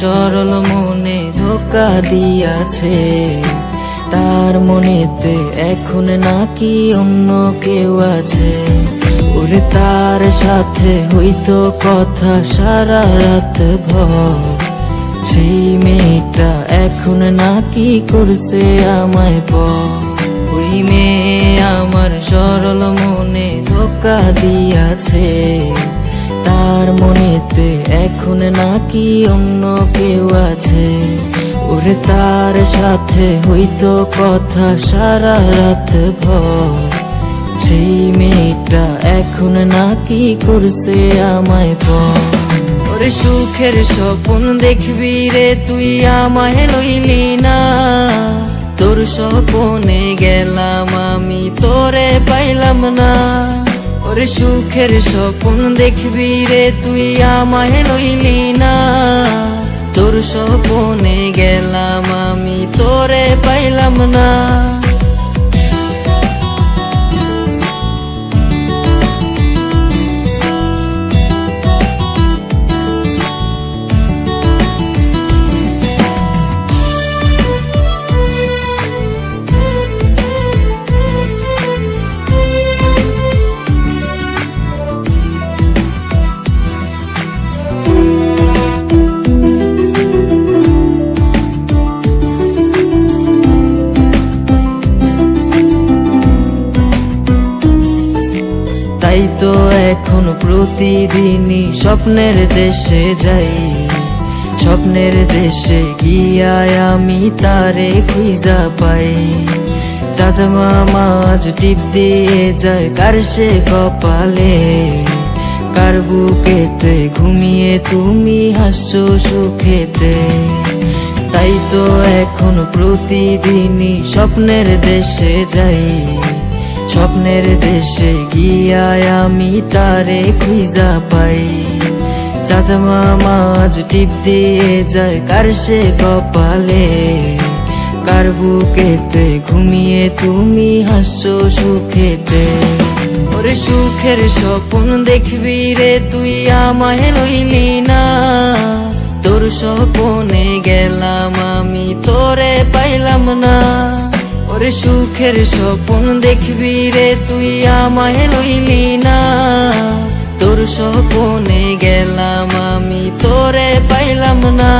সরল মনে ধোকা দিয়াছে, তার মনেতে এখন নাকি অন্য কেউ আছে। ওরে তার সাথে হইতো কথা সারা রাত ভর, সেই মেয়েটা এখন নাকি করছে আমায় পর। ওই মেয়ে আমার সরল মনে ধোকা দিয়াছে, তার মনেতে এখন নাকি অন্য কেউ আছে। ওরে তার সাথে হইতো কথা সারা রাত ভর, সেই মেয়েটা এখন নাকি করছে আমায় পর। ওরে সুখের স্বপ্ন দেখবি রে তুই আমায় লইলি না, তোর স্বপ্নে গেলাম আমি তোরে পাইলাম না। ওরে সুখের স্বপ্ন দেখবি রে তুই আমায় লইলি না, তোর স্বপ্নে গেলাম আমি তোরে পাইলাম না। তাই তো এখন প্রতিদিনই স্বপ্নের দেশে যাই, স্বপ্নের দেশে গিয়ায় আমি তারে খুঁজা পাই। চাঁদ মামা আজ টিপ দিয়ে যায় কার সে কপালে, কার বুকেতে ঘুমিয়ে তুমি হাসছো সুখেতে। তাই তো এখন প্রতিদিনই স্বপ্নের দেশে যাই, স্বপ্নের দেশে গিয়ায় আমি তারে খুঁজা পাই। চাঁদ মামা আজ টিপ দিয়ে যায় কার সে কপালে, কার বুকেতে ঘুমিয়ে তুমি হাসছো সুখেতে। ওরে সুখের স্বপ্ন দেখবি রে তুই আমায় লইলি না, তোর স্বপ্নে গেলাম আমি তোরে পাইলাম না। ওরে সুখের স্বপ্ন দেখবি রে তুই আমায় লইলি না, তোর স্বপ্নে গেলাম আমি তোরে পাইলাম না।